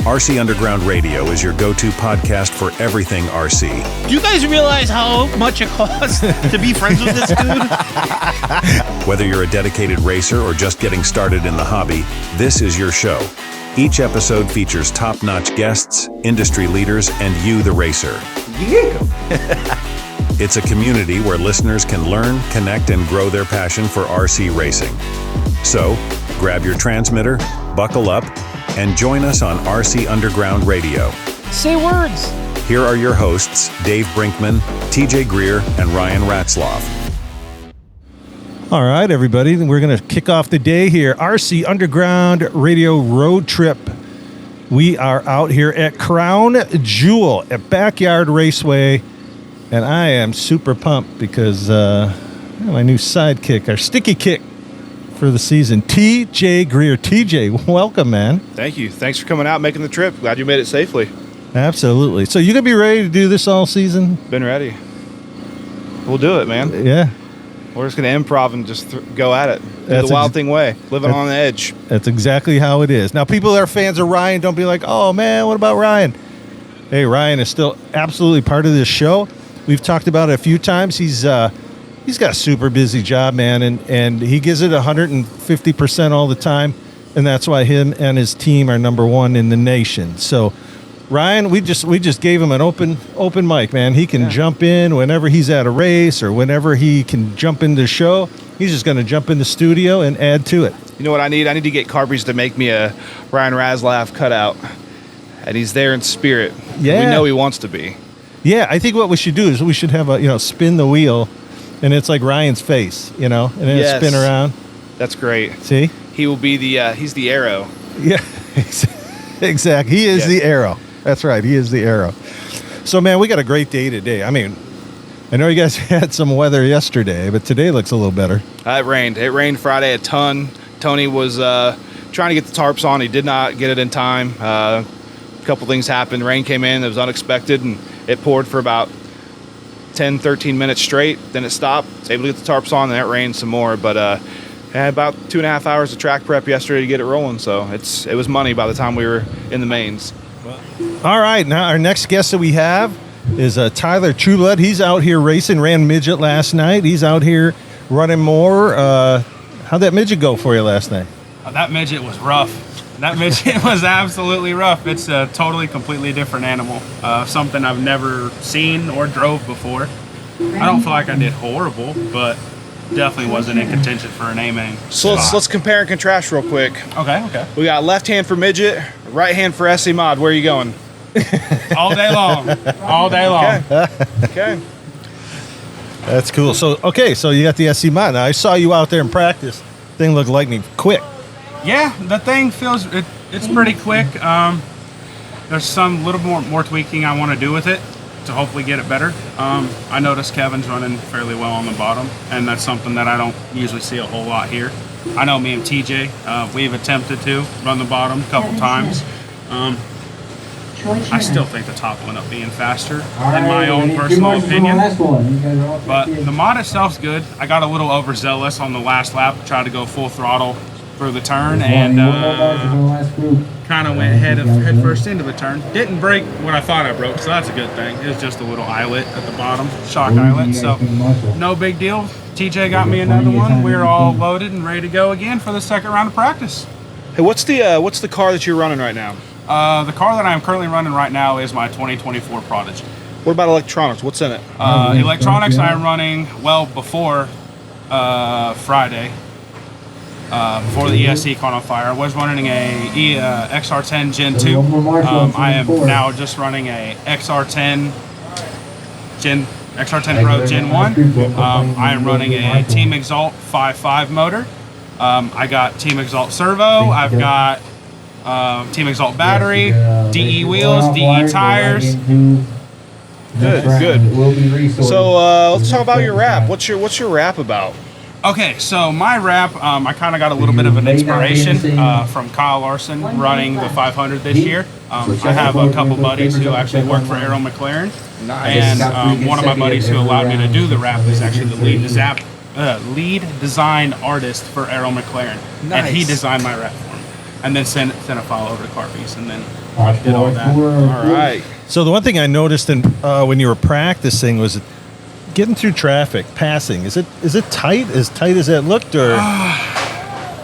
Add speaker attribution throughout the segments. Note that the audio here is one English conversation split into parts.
Speaker 1: RC Underground Radio is your go-to podcast for everything RC.
Speaker 2: Do you guys realize how much it costs to be friends with this dude?
Speaker 1: Whether you're a dedicated racer or just getting started in the hobby, this is your show. Each episode features top-notch guests, industry leaders, and you, the racer. It's a community where listeners can learn, connect, and grow their passion for RC racing. So, grab your transmitter, buckle up, and join us on RC Underground Radio.
Speaker 2: Say words.
Speaker 1: Here are your hosts, Dave Brinkman, TJ Greer, and Ryan Ratzloff.
Speaker 3: All right, everybody, we're going to kick off the day here. RC Underground Radio Road Trip. We are out here at Crown Jewel at Backyard Raceway, and I am super pumped because my new sidekick, our sticky kick for the season, TJ Greer. TJ, welcome, man.
Speaker 4: Thank you. Thanks for coming out, making the trip. Glad you made it safely.
Speaker 3: Absolutely. So you going to be ready to do this all season?
Speaker 4: Been ready. We'll do it, man.
Speaker 3: Yeah.
Speaker 4: We're just going to improv and just go at it. The Wild Thing way. Living on the edge.
Speaker 3: That's exactly how it is. Now, people that are fans of Ryan, don't be like, oh, man, what about Ryan? Hey, Ryan is still absolutely part of this show. We've talked about it a few times. He's got a super busy job, man, and he gives it 150% all the time, and that's why him and his team are number one in the nation. So, Ryan, we just gave him an open mic, man. He can jump in whenever he's at a race or whenever he can jump in the show. He's just going to jump in the studio and add to it.
Speaker 4: You know what I need? I need to get Carbries to make me a Ryan Ratzloff cutout, and he's there in spirit.
Speaker 3: Yeah.
Speaker 4: We know he wants to be.
Speaker 3: Yeah, I think what we should do is we should have spin the wheel, and it's like Ryan's face, and then it'll spin around.
Speaker 4: That's great.
Speaker 3: See?
Speaker 4: He will be he's the arrow.
Speaker 3: Yeah, exactly. He is the arrow. That's right. He is the arrow. So, man, we got a great day today. I mean, I know you guys had some weather yesterday, but today looks a little better.
Speaker 4: It rained. It rained Friday a ton. Tony was trying to get the tarps on. He did not get it in time. A couple things happened. Rain came in. It was unexpected, and it poured for about 10, 13 minutes straight. Then it stopped. Was able to get the tarps on, and it rained some more. But I had about 2.5 hours of track prep yesterday to get it rolling. So it was money by the time we were in the mains.
Speaker 3: All right, now our next guest that we have is Tyler Trueblood. He's out here racing, ran midget last night. He's out here running more. How'd that midget go for you last night?
Speaker 5: That midget was rough. That midget was absolutely rough. It's a totally, completely different animal. Something I've never seen or drove before. I don't feel like I did horrible, but definitely wasn't in contention for an A-main.
Speaker 4: So let's compare and contrast real quick.
Speaker 5: Okay.
Speaker 4: We got left hand for midget, right hand for SC Mod. Where are you going?
Speaker 5: All day long. All day long.
Speaker 4: Okay.
Speaker 3: That's cool. So you got the SC Mod. Now, I saw you out there in practice. Thing looked lightning quick.
Speaker 5: Yeah, the thing feels, it's pretty quick. There's some little more tweaking I want to do with it to hopefully get it better. I noticed Kevin's running fairly well on the bottom, and that's something that I don't usually see a whole lot here. I know me and TJ, we've attempted to run the bottom a couple times. I still think the top went up being faster, in my own personal opinion. But the mod itself's good. I got a little overzealous on the last lap, tried to go full throttle for the turn, and kind of went head first into the turn. Didn't break what I thought I broke, so that's a good thing. It was just a little eyelet at the bottom, shock eyelet, so no big deal. TJ got me another one. We're all loaded and ready to go again for the second round of practice.
Speaker 4: Hey, what's the car that you're running right now?
Speaker 5: The car that I'm currently running right now is my 2024 Prodigy.
Speaker 4: What about electronics? What's in it?
Speaker 5: Electronics I'm running before Friday. Before the ESC caught on fire, I was running a XR10 Gen 2. I am now just running a XR10 Pro Gen 1. I am running a Team Exalt 5.5 motor. I got Team Exalt servo. I've got Team Exalt battery, DE wheels, DE tires.
Speaker 4: Good. So let's talk about your wrap. What's your wrap about?
Speaker 5: Okay, so my wrap, I kind of got a little bit of an inspiration from Kyle Larson running the 500 this year. I have a couple buddies who actually work for Arrow McLaren, and one of my buddies who allowed me to do the wrap is actually the lead design artist for Arrow McLaren, and he designed my wrap for me. and then sent a file over to Carpies, and then did all that.
Speaker 4: All right.
Speaker 3: So the one thing I noticed when you were practicing was getting through traffic, passing. Is it tight as that looked, or?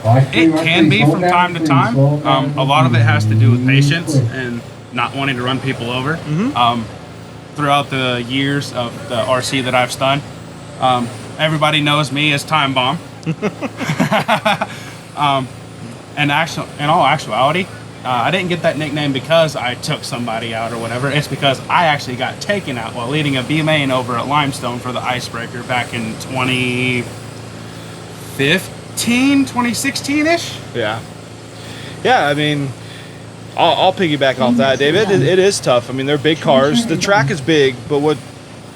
Speaker 5: It can be from time to time. A lot of it has to do with patience and not wanting to run people over. Throughout the years of the RC that I've done, everybody knows me as Time Bomb. And in all actuality, I didn't get that nickname because I took somebody out or whatever. It's because I actually got taken out while leading a B main over at Limestone for the Icebreaker back in 2015, 2016-ish.
Speaker 4: Yeah. Yeah, I mean, I'll piggyback off that, David. It is tough. I mean, they're big cars. The track is big, but what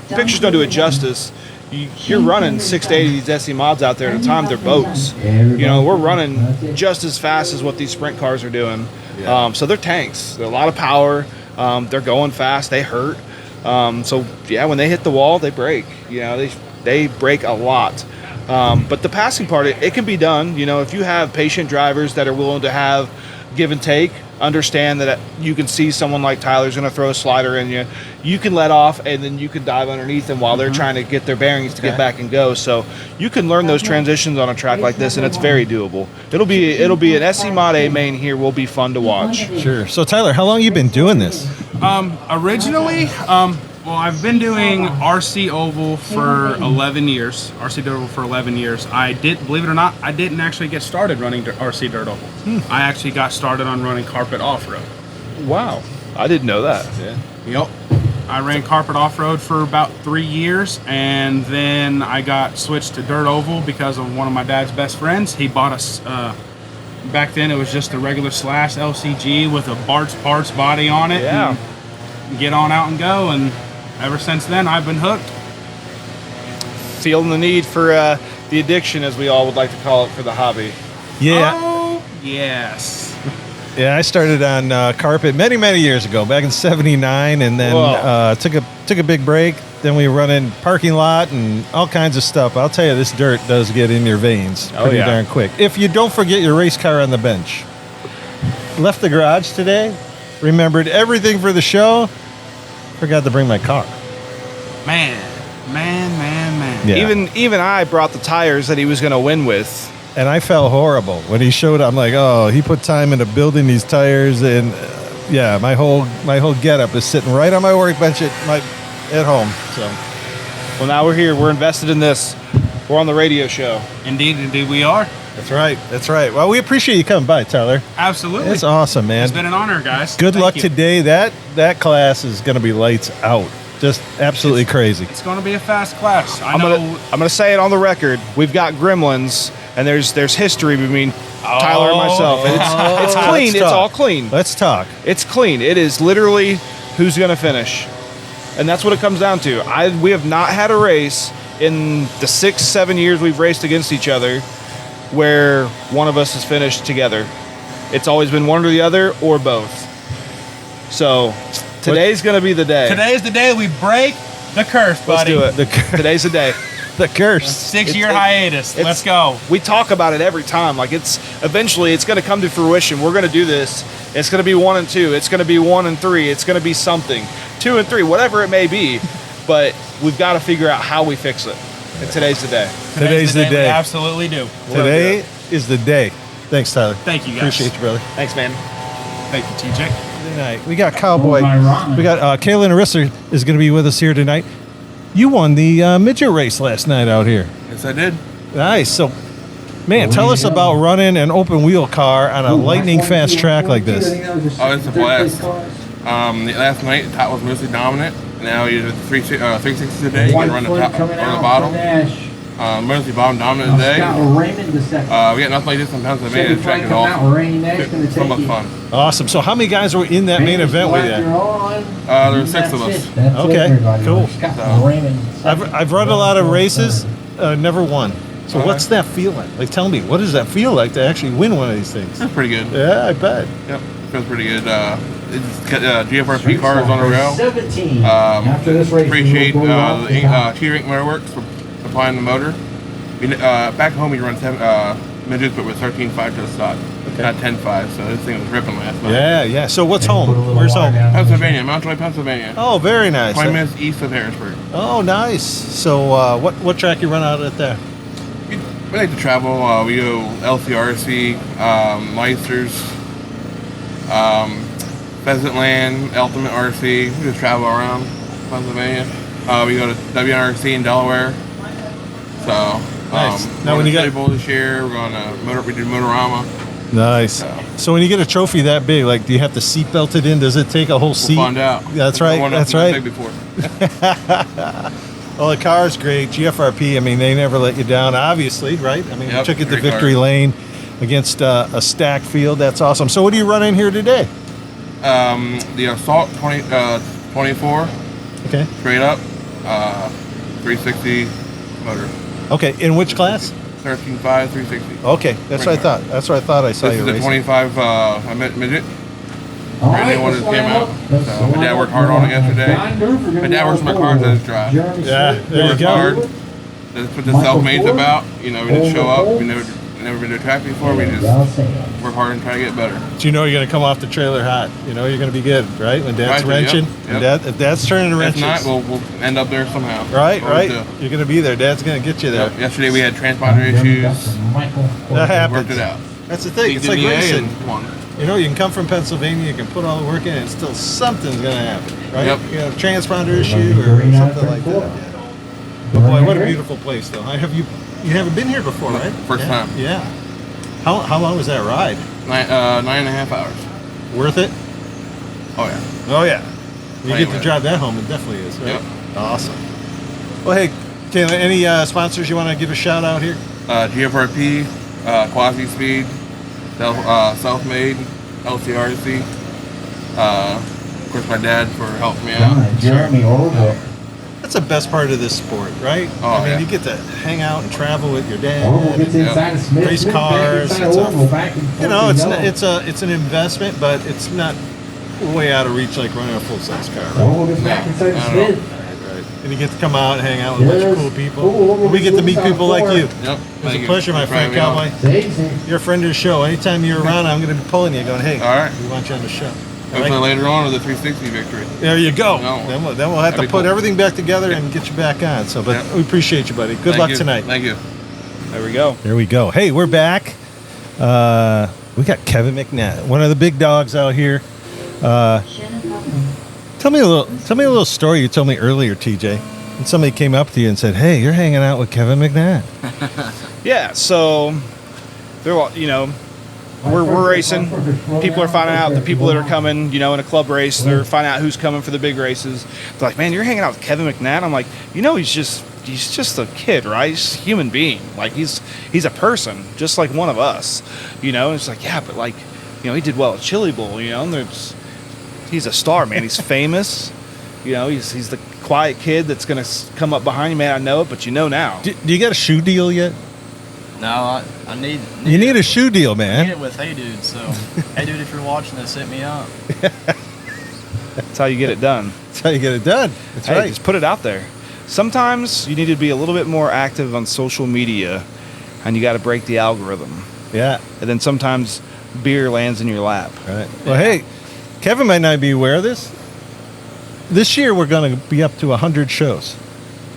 Speaker 4: pictures don't do it justice. You're running 6 to 8 of these SE mods out there at a time. They're boats. You know, we're running just as fast as what these sprint cars are doing. So they're tanks. They're a lot of power. They're going fast. They hurt. So yeah, when they hit the wall, they break. You know, they break a lot. But the passing part, it can be done. You know, if you have patient drivers that are willing to have give and take, understand that you can see someone like Tyler's going to throw a slider in you. You can let off, and then you can dive underneath them while they're trying to get their bearings to get back and go. So you can learn those transitions on a track like this, and it's very doable. It'll be an SE Mod A main here will be fun to watch.
Speaker 3: Sure. So Tyler, how long you been doing this?
Speaker 5: Originally, well, I've been doing RC Oval for 11 years. RC Dirt Oval for 11 years. Believe it or not, I didn't actually get started running RC Dirt Oval. I actually got started on running carpet off-road.
Speaker 4: Wow. I didn't know that. Yeah.
Speaker 5: Yep. I ran carpet off-road for about 3 years, and then I got switched to Dirt Oval because of one of my dad's best friends. He bought us, back then it was just a regular Slash LCG with a Bart's Parts body on it.
Speaker 4: Yeah.
Speaker 5: And get on out and go, and ever since then, I've been hooked.
Speaker 4: Feeling the need for the addiction, as we all would like to call it, for the hobby.
Speaker 3: Yeah.
Speaker 5: Oh, yes.
Speaker 3: Yeah, I started on carpet many, many years ago, back in '79, and then took a big break. Then we run in parking lot and all kinds of stuff. I'll tell you, this dirt does get in your veins pretty darn quick. If you don't forget your race car on the bench. Left the garage today, remembered everything for the show, forgot to bring my car.
Speaker 5: Man.
Speaker 3: Yeah.
Speaker 4: Even I brought the tires that he was going to win with.
Speaker 3: And I felt horrible when he showed up. I'm like, oh, he put time into building these tires, and my whole getup is sitting right on my workbench at home. So,
Speaker 4: well, now we're here. We're invested in this. We're on the radio show.
Speaker 5: Indeed, we are.
Speaker 3: That's right. Well, we appreciate you coming by, Tyler.
Speaker 5: Absolutely.
Speaker 3: It's awesome, man.
Speaker 5: It's been an honor, guys.
Speaker 3: Good
Speaker 5: Thank
Speaker 3: luck
Speaker 5: you.
Speaker 3: today. That class is going to be lights out. Just absolutely crazy.
Speaker 5: It's going to be a fast class.
Speaker 4: I'm gonna say it on the record. We've got gremlins, and there's history between Tyler and myself. And it's clean. It's all clean.
Speaker 3: Let's talk.
Speaker 4: It's clean. It is literally who's gonna finish, and that's what it comes down to. We have not had a race in the 6-7 years we've raced against each other where one of us has finished together. It's always been one or the other or both. So today's going to be the day.
Speaker 5: Today's the day we break the curse, buddy.
Speaker 4: Let's do it. Today's the day.
Speaker 3: The curse.
Speaker 5: 6-year hiatus. Let's go.
Speaker 4: We talk about it every time. Like eventually it's going to come to fruition. We're going to do this. It's going to be 1 and 2. It's going to be 1 and 3. It's going to be something. 2 and 3, whatever it may be. But we've got to figure out how we fix it. And today's the day.
Speaker 3: Today's the day.
Speaker 5: We absolutely do.
Speaker 3: Today is the day. Thanks, Tyler.
Speaker 5: Thank you, guys.
Speaker 3: Appreciate you, brother.
Speaker 4: Thanks, man.
Speaker 5: Thank you, TJ.
Speaker 3: Tonight we got Cowboy. We got Kaylin Risser is going to be with us here tonight. You won the midget race last night out here.
Speaker 6: Yes, I did.
Speaker 3: Nice. So, man, tell us about running an open wheel car on a lightning fast track like this.
Speaker 6: Oh, it's a blast. Last night, the top was mostly dominant. Now you do 360s a day. You can run the top or the bottom. Mostly bottom dominant today. We got nothing like this in Pennsylvania. The track is awesome. So much fun.
Speaker 3: Awesome. So how many guys were in that main event with you?
Speaker 6: There were 6 of us.
Speaker 3: Okay, cool.
Speaker 6: So,
Speaker 3: I've run a lot of races, never won. So what's that feel like? Like, tell me, what does that feel like to actually win one of these things?
Speaker 6: that's pretty good.
Speaker 3: Yeah, I bet.
Speaker 6: Yep, feels pretty good. GFRP cars on a row. Appreciate the T-Rink Motor Works for supplying the motor. Back home we run midgets, but with 13.5 to the stock. Got 10.5, so this thing was ripping last night.
Speaker 3: Yeah. So what's home? Where's home?
Speaker 6: Pennsylvania, Mount Joy, Pennsylvania.
Speaker 3: Oh, very nice.
Speaker 6: 20 minutes east of Harrisburg.
Speaker 3: Oh, nice. So what track you run out at there?
Speaker 6: We like to travel. We go LCRC, Leicesters, Pheasant Land, Ultimate RC. We just travel around Pennsylvania. We go to WNRC in Delaware. So,
Speaker 3: Nice.
Speaker 6: Now when you get Bowl this year, we're going to we did Motorama.
Speaker 3: Nice. So when you get a trophy that big, like, do you have to seat belt it in? Does it take a whole seat?
Speaker 6: We'll find out.
Speaker 3: That's right. That's right.
Speaker 6: Before.
Speaker 3: Well, the car's great. GFRP, I mean, they never let you down, obviously, right? I mean, you took it to victory lane against a stacked field. That's awesome. So what are you running here today?
Speaker 6: The Assault 24.
Speaker 3: Okay.
Speaker 6: Straight up. 360 motor.
Speaker 3: Okay. In which class?
Speaker 6: 13.5, 360.
Speaker 3: Okay. That's what I thought. That's what I thought I saw you
Speaker 6: racing. This is the 25 midget. Brand new one just came out. So my dad worked hard on it yesterday. My dad works on my cars as drive.
Speaker 3: Yeah, there you go.
Speaker 6: Hard. That's what the self-made's about. You know, we just show up. We never been to a track before. We just work hard and try to get better.
Speaker 3: But you know you're going to come off the trailer hot. You know you're going to be good, right? When Dad's wrenching.
Speaker 6: Yep.
Speaker 3: If Dad's turning the wrenches.
Speaker 6: If not, we'll end up there somehow.
Speaker 3: Right. You're going to be there. Dad's going to get you there.
Speaker 6: Yep. Yesterday we had transponder issues.
Speaker 3: That happens.
Speaker 6: Worked it out.
Speaker 3: That's the thing. It's like racing. You know, you can come from Pennsylvania, you can put all the work in, and still something's going to happen, right?
Speaker 6: Yep.
Speaker 3: You have a transponder issue or something like that. Yeah. But boy, what a beautiful place, though. You haven't been here before, right?
Speaker 6: First time.
Speaker 3: Yeah. How long was that ride?
Speaker 6: 9.5 hours.
Speaker 3: Worth it?
Speaker 6: Oh yeah.
Speaker 3: Oh yeah. You get to drive that home, it definitely is, right?
Speaker 6: Yep.
Speaker 3: Awesome. Well, hey, Taylor, any sponsors you want to give a shout out here?
Speaker 6: GFRP, Quasi Speed, Self-Made, LCRC. Of course, my dad for helping me out.
Speaker 7: Jeremy Orville.
Speaker 3: That's the best part of this sport, right?
Speaker 6: Oh,
Speaker 3: I mean,
Speaker 6: yeah.
Speaker 3: you get to hang out and travel with your dad.
Speaker 7: Orville gets inside of Smith.
Speaker 3: Race
Speaker 7: Smith
Speaker 3: cars.
Speaker 7: back inside Orville, back and forth
Speaker 3: It's an investment, but it's not way out of reach like running a full-size car, right?
Speaker 7: Orville gets back inside of Smith.
Speaker 3: Right. And you get to come out and hang out with a bunch of cool people. And we get to meet people like you.
Speaker 6: Yep.
Speaker 3: It's a pleasure, my friend Cowboy. You're a friend of the show. Anytime you're around, I'm going to be pulling you, going, hey,
Speaker 6: all right,
Speaker 3: we want you on the show.
Speaker 6: Hopefully later on with the 360 victory.
Speaker 3: There you go.
Speaker 6: No.
Speaker 3: Then we'll have to put everything back together and get you back on. So, but we appreciate you, buddy. Good luck tonight.
Speaker 6: Thank you.
Speaker 4: There we go.
Speaker 3: There we go. Hey, we're back. We got Kevin McNatt, one of the big dogs out here. Tell me a little story you told me earlier, TJ. And somebody came up to you and said, "Hey, you're hanging out with Kevin McNatt."
Speaker 4: Yeah, so we're racing. People are finding out the people that are coming, in a club race. They're finding out who's coming for the big races. They're like, "Man, you're hanging out with Kevin McNatt." I'm like, he's just a kid, right? He's a human being. Like he's a person, just like one of us. And it's like, yeah, but like, he did well at Chili Bowl. And he's a star, man. He's famous. He's the quiet kid that's gonna come up behind you, man. I know it, but now.
Speaker 3: Do you got a shoe deal yet?
Speaker 8: No, I need
Speaker 3: You need a shoe deal,
Speaker 8: I
Speaker 3: man.
Speaker 8: need it with Hey Dude, so Hey Dude, if you're watching this, hit me up.
Speaker 4: That's how you get it done.
Speaker 3: That's how you get it done. That's right.
Speaker 4: Just put it out there. Sometimes you need to be a little bit more active on social media, and you got to break the algorithm.
Speaker 3: Yeah.
Speaker 4: And then sometimes beer lands in your lap.
Speaker 3: Right. Well, hey, Kevin might not be aware of this. This year we're going to be up to 100 shows.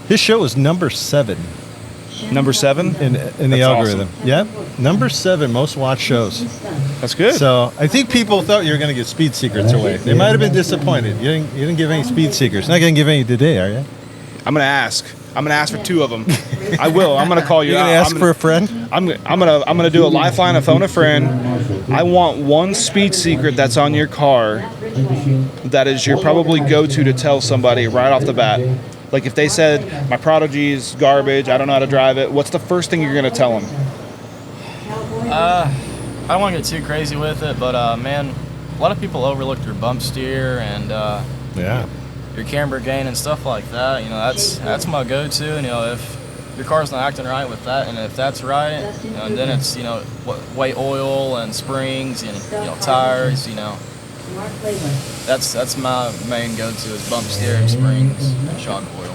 Speaker 3: His show is number 7.
Speaker 4: Number 7
Speaker 3: in the algorithm. Awesome. Yeah, number 7 most watched shows.
Speaker 4: That's good.
Speaker 3: So I think people thought you were going to give Speed Secrets away. They might have been disappointed. You didn't give any Speed Secrets. Not going to give any today, are you?
Speaker 4: I'm going to ask. I'm going to ask for 2 of them. I will. I'm going to call you.
Speaker 3: You're going to ask for a friend?
Speaker 4: I'm going to do a lifeline, a phone a friend. I want one Speed Secret that's on your car that is your probably go-to to tell somebody right off the bat. Like if they said, my Prodigy is garbage, I don't know how to drive it, what's the first thing you're going to tell them?
Speaker 8: I don't want to get too crazy with it, but man, a lot of people overlook your bump steer and your camber gain and stuff like that. That's my go-to. And if your car's not acting right with that, and if that's right, and then it's weight oil and springs and tires. That's my main go-to is bump steer, springs, and shock oil.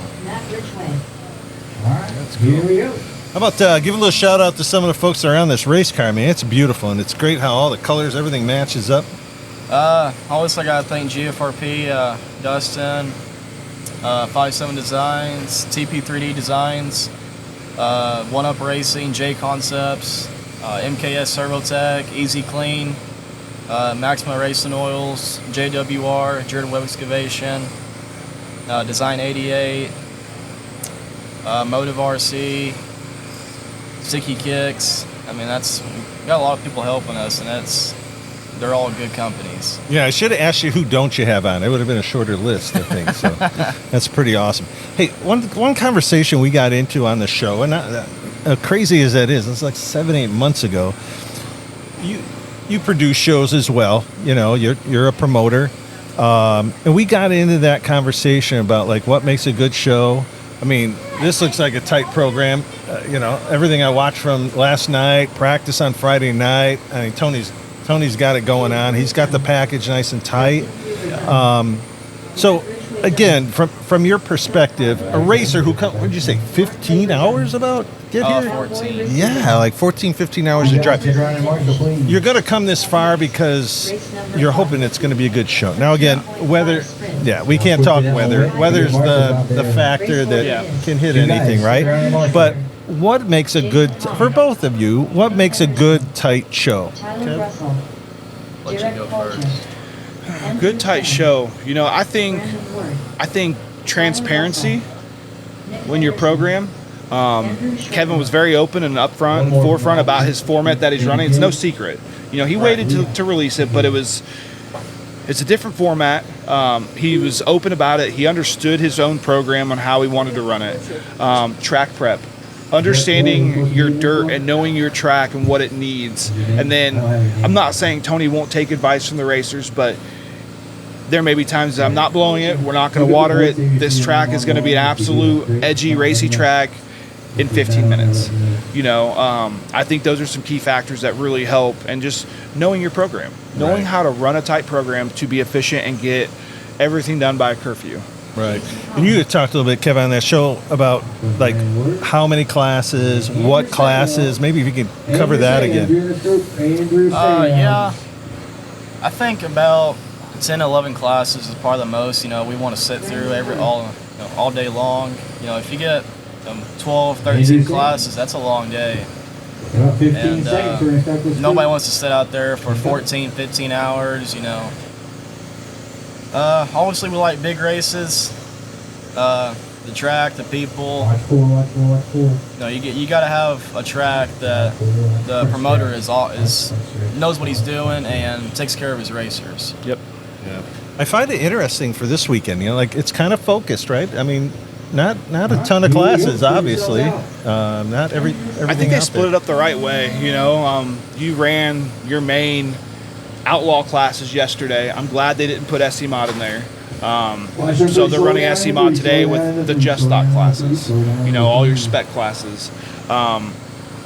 Speaker 3: That's cool. How about give a little shout out to some of the folks that are on this race car, man. It's beautiful, and it's great how all the colors, everything matches up.
Speaker 8: Obviously, I got to thank GFRP, Dustin, 57 Designs, TP3D Designs, One Up Racing, J Concepts, MKS Servotech, Easy Clean, Maxima Racing Oils, JWR, Jordan Web Excavation, Design 88, Motive RC, Sticky Kicks. I mean, we got a lot of people helping us, and they're all good companies.
Speaker 3: Yeah, I should have asked you who don't you have on. It would have been a shorter list, I think. So that's pretty awesome. Hey, one conversation we got into on the show, and crazy as that is, it's like 7-8 months ago. You produce shows as well. You know, you're a promoter, and we got into that conversation about like what makes a good show. I mean, this looks like a tight program. You know, everything I watched from last night, practice on Friday night. I mean, Tony's got it going on. He's got the package nice and tight. So, again, from your perspective, a racer who what did you say, 15 hours about get here?
Speaker 8: 14.
Speaker 3: Yeah, like 14, 15 hours to drive. You're going to come this far because you're hoping it's going to be a good show. Now, again, weather, we can't talk weather. Weather's the factor that can hit anything, right? But what makes a good, for both of you, what makes a good, tight show?
Speaker 8: Let you go first.
Speaker 4: Good tight show. You know, I think transparency when your program. Kevin was very open and upfront and forefront about his format that he's running. It's no secret. You know, he waited to release it, but it's a different format. He was open about it. He understood his own program on how he wanted to run it. Track prep. Understanding your dirt and knowing your track and what it needs. And then I'm not saying Tony won't take advice from the racers, but there may be times that I'm not blowing it. We're not going to water it. This track is going to be an absolute edgy, racy track in 15 minutes. You know, I think those are some key factors that really help, and just knowing your program, knowing how to run a tight program to be efficient and get everything done by a curfew.
Speaker 3: Right. And you had talked a little bit, Kevin, on that show about like how many classes, what classes. Maybe if you could cover that again.
Speaker 8: Yeah. I think about 10, 11 classes is probably the most. You know, we want to sit through all day long. You know, if you get 12, 13 classes, that's a long day. And nobody wants to sit out there for 14, 15 hours, you know. Obviously, we like big races, the track, the people. You know, you got to have a track that the promoter knows what he's doing and takes care of his racers.
Speaker 4: Yep.
Speaker 3: Yeah. I find it interesting for this weekend. You know, like it's kind of focused, right? I mean, not a ton of classes, obviously. Not every.
Speaker 4: I think they split it up the right way. You know, you ran your main outlaw classes yesterday. I'm glad they didn't put SC Mod in there. So they're running SC Mod today with the just stock classes. You know, all your spec classes. And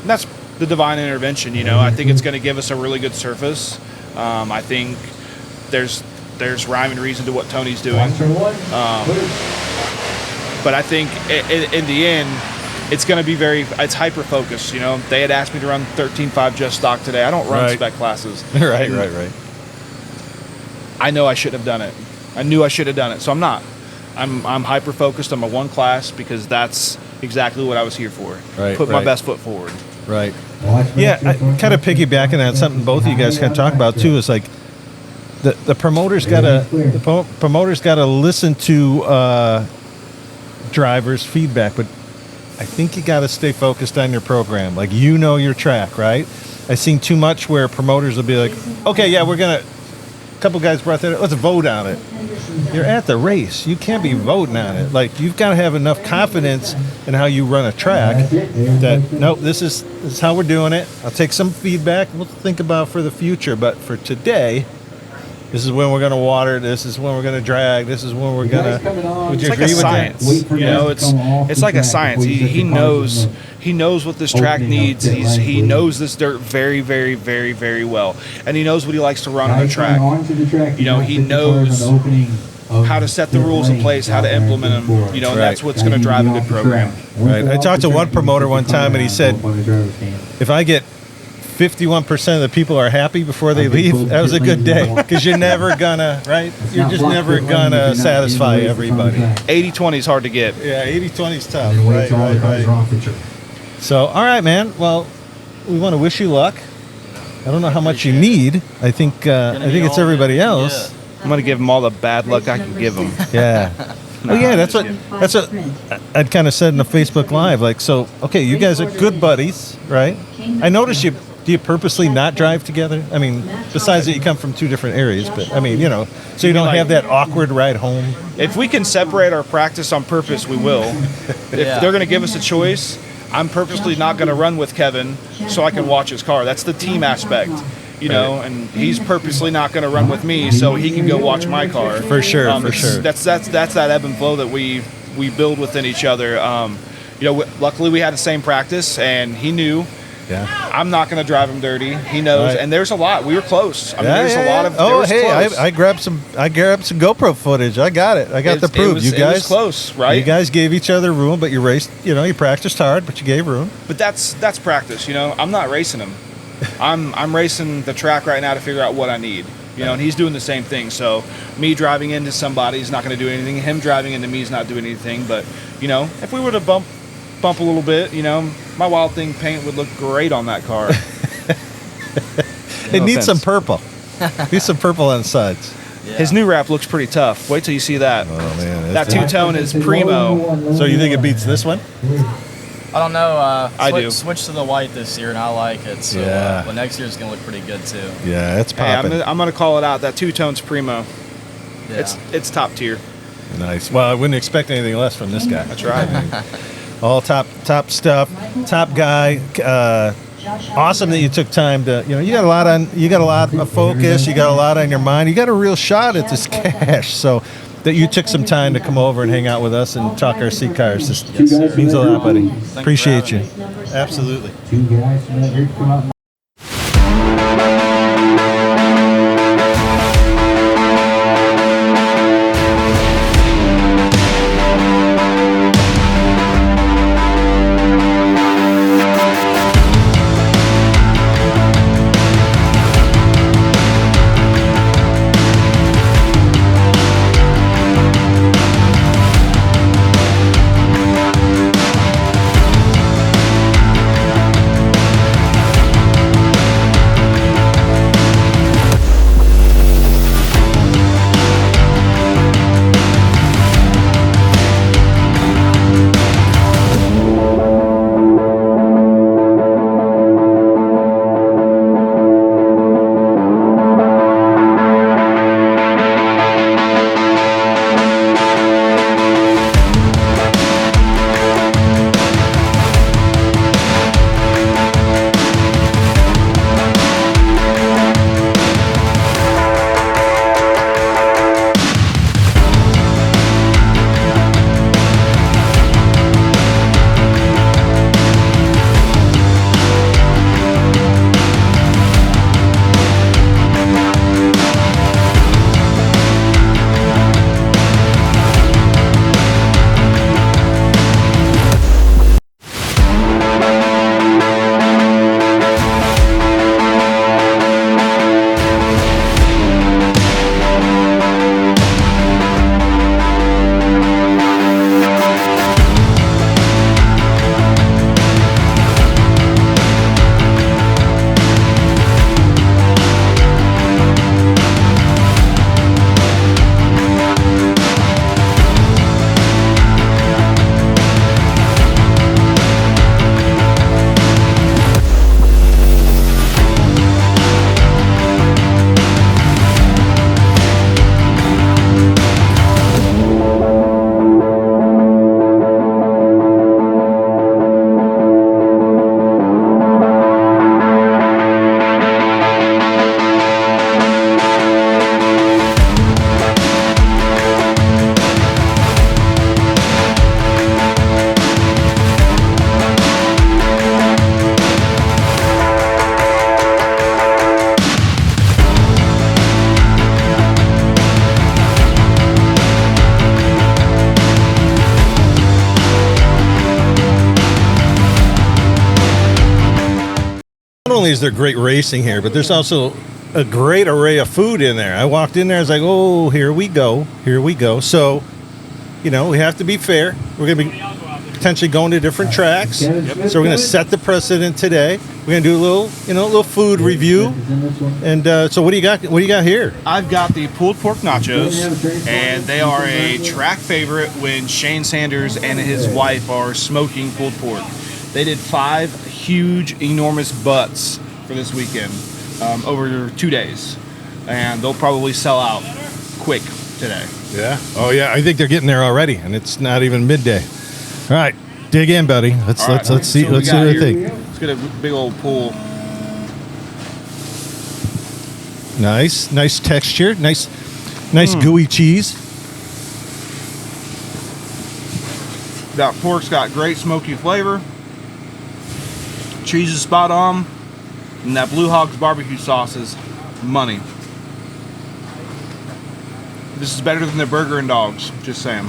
Speaker 4: that's the divine intervention. You know, I think it's going to give us a really good surface. I think there's rhyme and reason to what Tony's doing. But I think in the end, it's going to be it's hyper-focused. You know, they had asked me to run 13.5 just stock today. I don't run spec classes.
Speaker 3: Right.
Speaker 4: I know I should have done it. I knew I should have done it. So I'm not. I'm hyper-focused on my one class because that's exactly what I was here for. Put my best foot forward.
Speaker 3: Right. Yeah, I kind of piggybacking on something both of you guys kind of talk about too is like the promoter's got to listen to drivers' feedback, but I think you got to stay focused on your program. Like, you know your track, right? I've seen too much where promoters will be like, okay, yeah, a couple guys brought that up, let's vote on it. You're at the race. You can't be voting on it. Like, you've got to have enough confidence in how you run a track that, nope, this is how we're doing it. I'll take some feedback. We'll think about for the future. But for today, this is when we're going to water. This is when we're going to drag. This is when we're going to. Would you agree with that?
Speaker 4: You know, it's like a science. He knows what this track needs. He knows this dirt very, very, very, very well, and he knows what he likes to run on the track. You know, he knows how to set the rules in place, how to implement them. You know, and that's what's going to drive a good program.
Speaker 3: Right. I talked to one promoter one time, and he said, if I get 51% of the people are happy before they leave, that was a good day. Because you're never gonna, right? You're just never gonna satisfy everybody.
Speaker 4: 80-20 is hard to get.
Speaker 3: Yeah, 80-20 is tough. Right. So, all right, man. Well, we want to wish you luck. I don't know how much you need. I think it's everybody else.
Speaker 4: I'm going to give them all the bad luck I can give them.
Speaker 3: Yeah. Oh yeah, that's what I'd kind of said in the Facebook Live. Like, so, okay, you guys are good buddies, right? I noticed you. Do you purposely not drive together? I mean, besides that you come from two different areas, but I mean, you know, so you don't have that awkward ride home.
Speaker 4: If we can separate our practice on purpose, we will. If they're going to give us a choice, I'm purposely not going to run with Kevin so I can watch his car. That's the team aspect, you know, and he's purposely not going to run with me so he can go watch my car.
Speaker 3: For sure, for sure.
Speaker 4: That's that ebb and flow that we build within each other. You know, luckily we had the same practice, and he knew. Yeah. I'm not going to drive him dirty. He knows, and there's a lot. We were close. I mean, there's a lot of.
Speaker 3: Oh, hey, I grabbed some GoPro footage. I got it. I got the proof. You guys
Speaker 4: it was close, right?
Speaker 3: You guys gave each other room, but you raced. You know, you practiced hard, but you gave room.
Speaker 4: But that's practice. You know, I'm not racing him. I'm racing the track right now to figure out what I need. You know, and he's doing the same thing. So me driving into somebody is not going to do anything. Him driving into me is not doing anything. But you know, if we were to bump a little bit, you know, my Wild Thing paint would look great on that car.
Speaker 3: It needs some purple. Needs some purple on the sides.
Speaker 4: Yeah. His new wrap looks pretty tough. Wait till you see that.
Speaker 3: Oh man,
Speaker 4: that two-tone is primo.
Speaker 3: So you think it beats this one?
Speaker 8: I don't know.
Speaker 4: I do.
Speaker 8: Switch to the white this year, and I like it. So, but next year's gonna look pretty good too.
Speaker 3: Yeah, it's popping.
Speaker 4: Hey, I'm gonna call it out. That two-tone's primo. Yeah. It's top tier.
Speaker 3: Nice. Well, I wouldn't expect anything less from this guy.
Speaker 4: That's right.
Speaker 3: All top stuff. Top guy. Awesome that you took time to. You know, you got a lot of focus. You got a lot on your mind. You got a real shot at this cash. So that you took some time to come over and hang out with us and talk RC cars. This means a lot, buddy. Appreciate you. Absolutely. only is there great racing here, but there's also a great array of food in there. I walked in there, I was like, oh, here we go. So, we have to be fair. We're going to be potentially going to different tracks. So we're going to set the precedent today. We're going to do a little food review. And so what do you got? What do you got here?
Speaker 4: I've got the pulled pork nachos, and they are a track favorite when Shane Sanders and his wife are smoking pulled pork. They did 5 huge, enormous butts for this weekend over 2 days, and they'll probably sell out quick today.
Speaker 3: Yeah. Oh yeah. I think they're getting there already, and it's not even midday. All right, dig in, buddy. Let's see. Let's see what I think.
Speaker 4: Let's get a big old pull.
Speaker 3: Nice texture. Nice gooey cheese.
Speaker 4: That pork's got great smoky flavor. Cheese is spot on, and that Blue Hog's barbecue sauce is money. This is better than the burger and dogs. Just saying.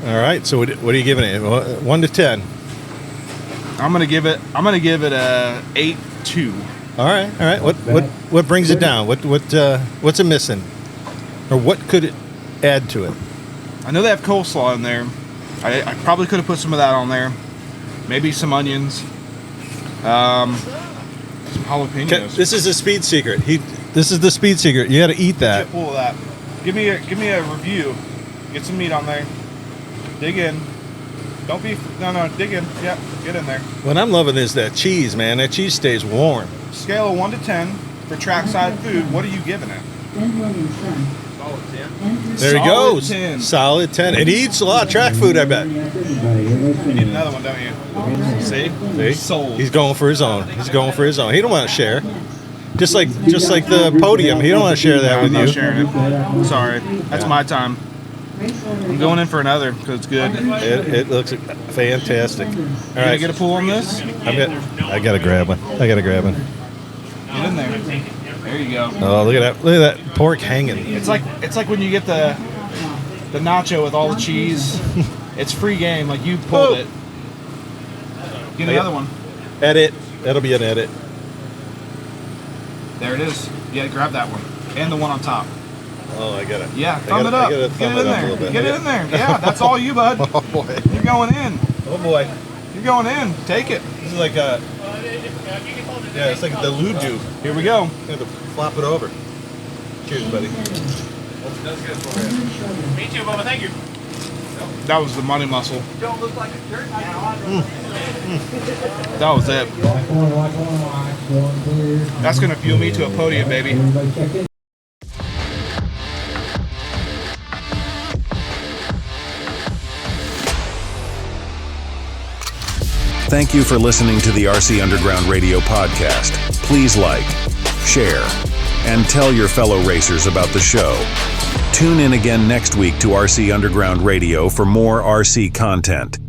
Speaker 3: All right. So what are you giving it? 1 to 10.
Speaker 4: I'm gonna give it a 8.2.
Speaker 3: All right. What brings it down? What's it missing, or what could it add to it?
Speaker 4: I know they have coleslaw in there. I probably could have put some of that on there. Maybe some onions. Some jalapenos.
Speaker 3: This is a speed secret. This is the speed secret. You got to eat that.
Speaker 4: Pull that. Give me a review. Get some meat on there. Dig in. Don't be dig in. Yep, get in there.
Speaker 3: What I'm loving is that cheese, man. That cheese stays warm.
Speaker 4: Scale of 1 to 10 for trackside food. What are you giving it?
Speaker 6: Solid 10.
Speaker 3: There he goes.
Speaker 4: 10.
Speaker 3: Solid 10. It eats a lot of track food, I bet.
Speaker 4: You need another one, don't you? See? Sold.
Speaker 3: He's going for his own. He don't want to share. Just like the podium. He don't want to share that with
Speaker 4: I'm
Speaker 3: you.
Speaker 4: not sharing it. Sorry. That's my time. I'm going in for another because it's good.
Speaker 3: It looks fantastic. All
Speaker 4: Can I
Speaker 3: right.
Speaker 4: get a pull on this?
Speaker 3: I got to grab one.
Speaker 4: Get in there. There you go.
Speaker 3: Oh, look at that pork hanging.
Speaker 4: It's like when you get the nacho with all the cheese. It's free game. Like you pulled it. Get another one.
Speaker 3: Edit. That'll be an edit.
Speaker 4: There it is. Yeah, grab that one and the one on top.
Speaker 3: Oh, I got it.
Speaker 4: Yeah, thumb it up. Get it in there. Get it in there. Yeah, that's all you, bud.
Speaker 3: Oh boy.
Speaker 4: You're going in.
Speaker 3: Oh boy.
Speaker 4: You're going in. Take it.
Speaker 3: This is like it's like the luju.
Speaker 4: Here we go.
Speaker 3: You have to flop it over. Cheers, buddy.
Speaker 5: Me too, Bubba. Thank you.
Speaker 4: That was the money muscle.
Speaker 5: Don't look like a dirt.
Speaker 4: That was it. That's gonna fuel me to a podium, baby.
Speaker 1: Thank you for listening to the RC Underground Radio podcast. Please like, share, and tell your fellow racers about the show. Tune in again next week to RC Underground Radio for more RC content.